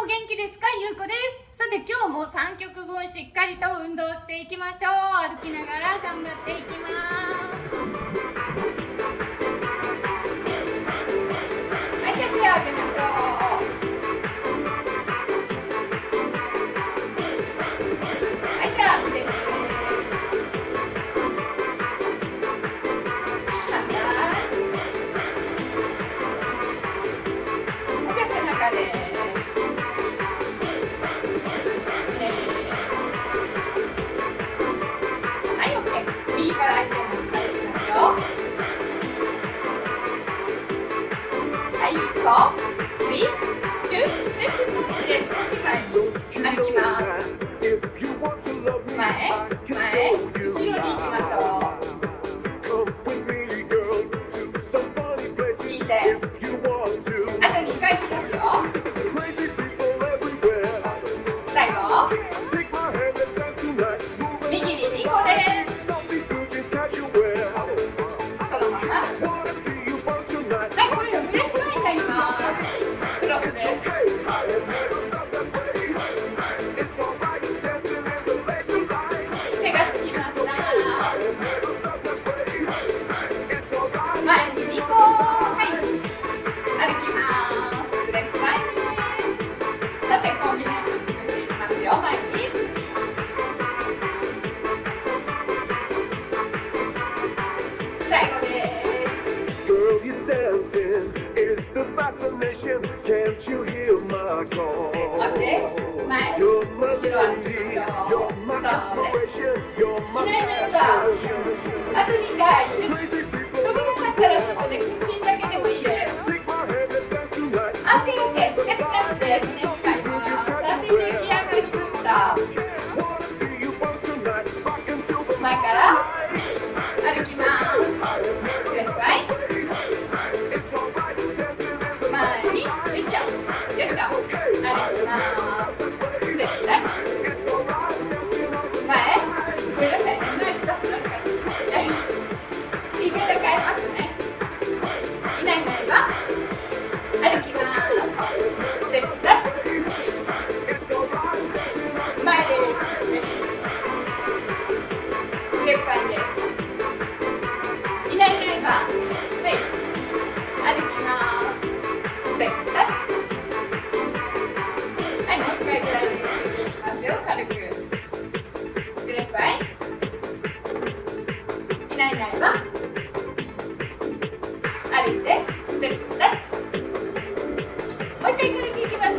お元気ですか？ゆうこです。さて今日も3曲分しっかりと運動していきましょう。歩きながら頑張っていきます。はい、じゃあ手を上げましょう。はい、じゃあ腕です。反対。じゃあ背中です。右から相手を使っていきますよ。はい、4、3、2、ステップタッチで少し前に歩きます。前、前、後ろに行きましょう。引いて、あと2回いきますよ。最後、右に2個です。前に2個、はい、歩きます。ステップ前に。さてコンビネーション作っていきますよ。前に最後です。前、後ろ歩きましょう。いないのか。あと2回。飛びなかったらそこで屈伸だけでもいいです。安定してステップタッチで胸使います。さて出来上がりました。前から歩きます。ステップはい。前によいしょよいしょ歩きます。ステップはい。前ごめんなさいね。前2つなんか言い方変えますね。いないいないば歩きます。ステップタッチ前です。腕深いです。いないいないばはい歩きます。ステップタッチ。はい、もう1回ぐらいの練習にいきますよ。軽く腕深い。いないいないば歩いてステップタッチ。もう一回軽くいきましょう。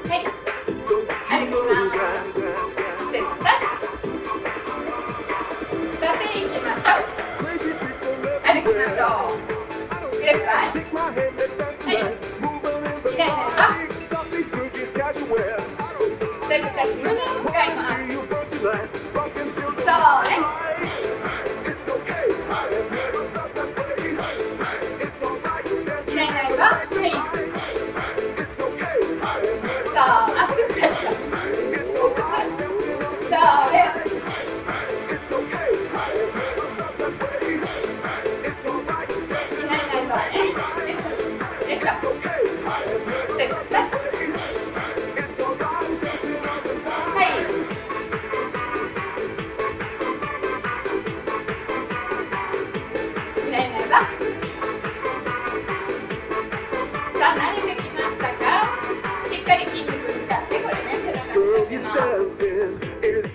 はい、はい、歩きます。ステップタッチ。さていきましょう。歩きましょう。腕深い。はい、いないいないばステップタッチ。胸を使います。そうね。いないいないばはい。そう、足を使っちゃう。そうね。いないいないばね。よいしょよいしょ。ステップタッチ。はい。いないいないば。さあ、慣れてきましたか？しっかり筋肉使って、これね、背中使ってます。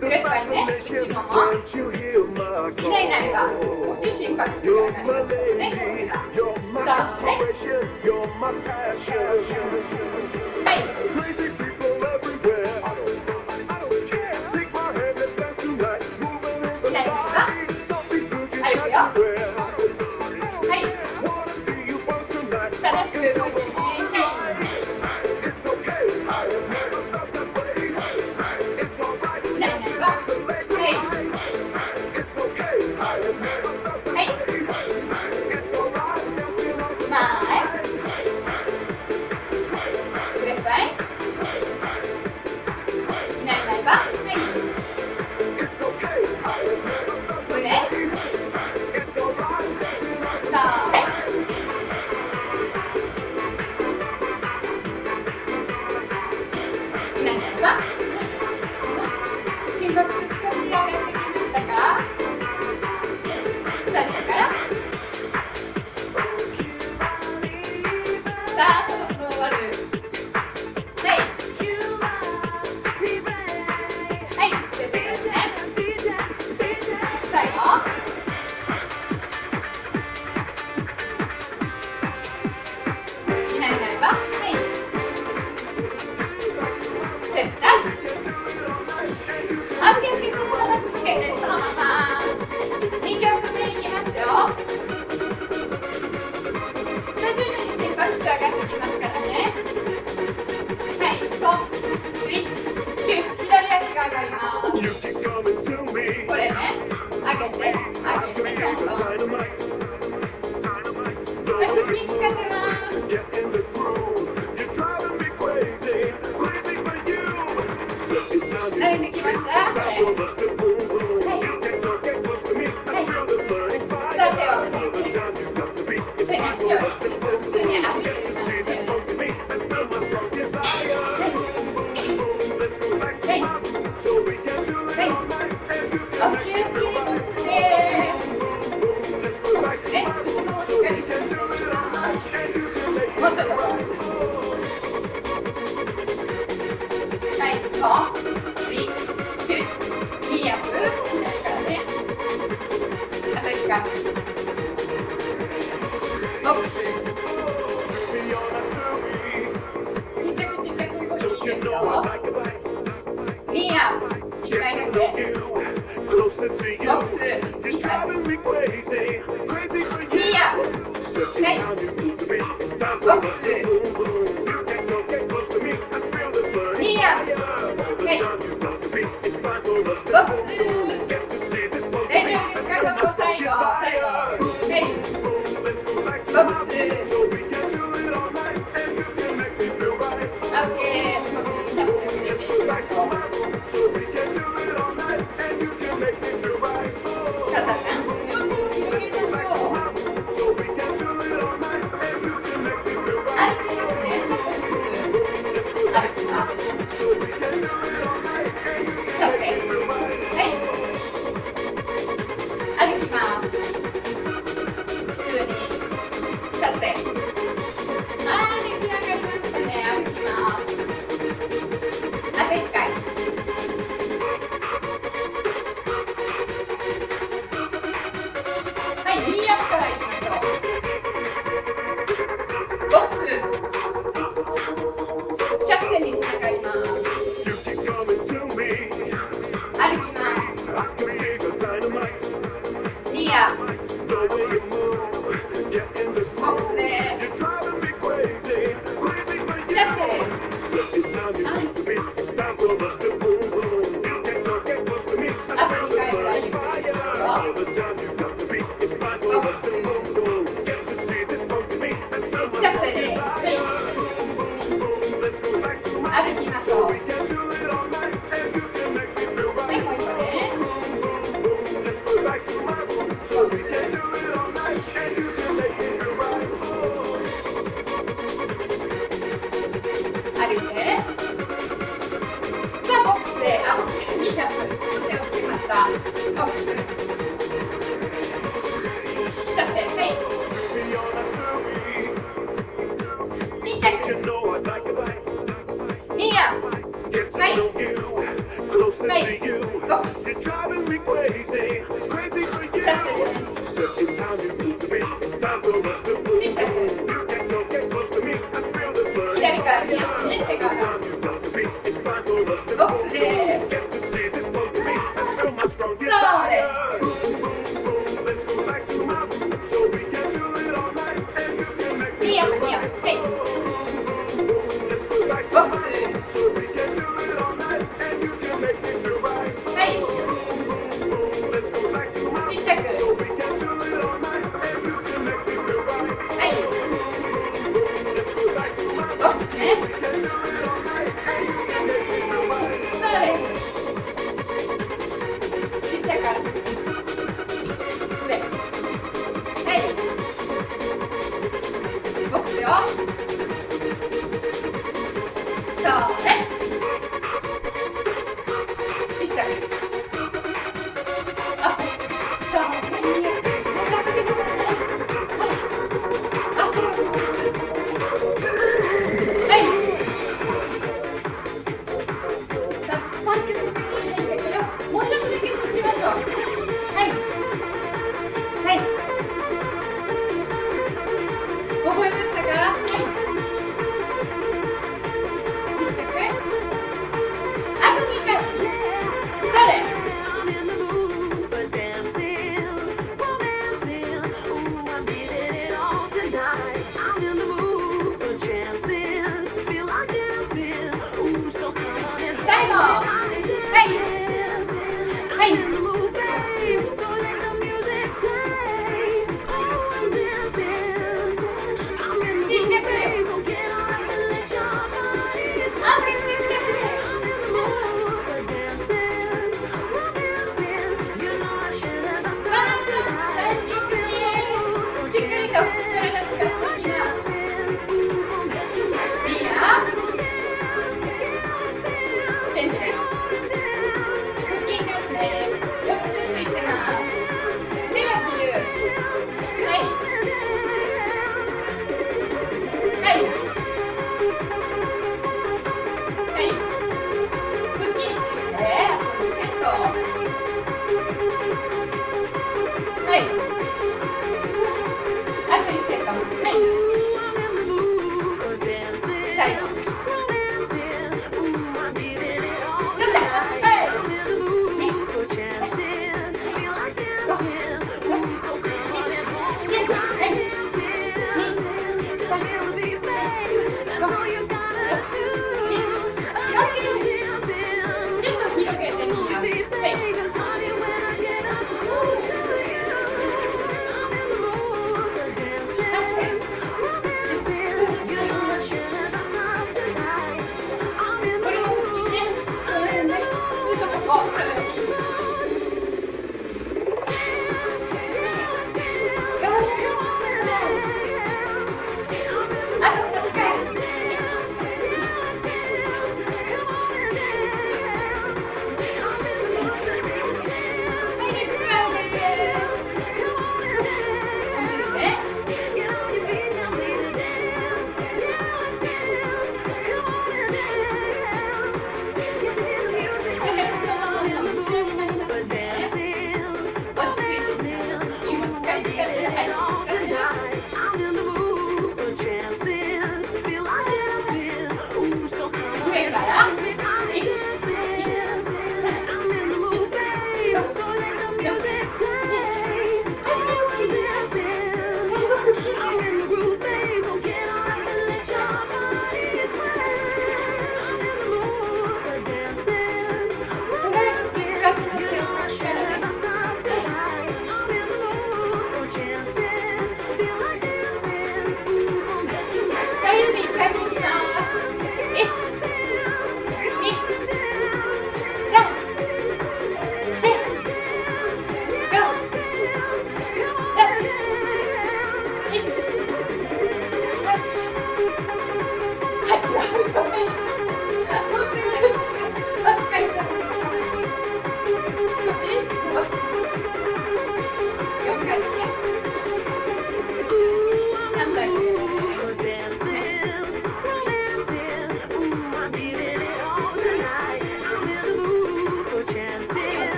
グレッパイね、内もも。いないいないば、少し心拍数が上がりますよね、これが。そうね。はい。いないいないば歩くよ。はい。正しく動いてね。いないいないばはい。はい。前。グレッパイ。いないいないばはい。胸。ボックス。ちっちゃくちっちゃく動いていいですよ。ニーアップ1回だけ。ボックス2回。ニーアップ。はい。ボックス。ニーアップ。はい。ボックス。大丈夫ですか？ここ最後。はい。ボックス。オッケー。少し下に入れていきましょう。肩ね。広げましょう。歩きますね。ちょっと低く歩きます。立って。はい。歩きます。普通に立って。出来上がりましたね。歩きます。あと1回。はい、ニーアップからいきましょう。ボックス。100点につながります。歩きます。ニーアップ。ボックスです。100点。あと2回ぐらいゆっくりしますよ。ボックス。100点です。歩きましょう。はい、もう一個ね。ボックス。歩いて。さあ、ボックスで、200。手をつけました。ボックス。100点。はい。ちっちゃく。ニーアップ。はい。はい。ボックス。100点です。ちっちゃく。左からニーアップね、手が。ボックスでーす。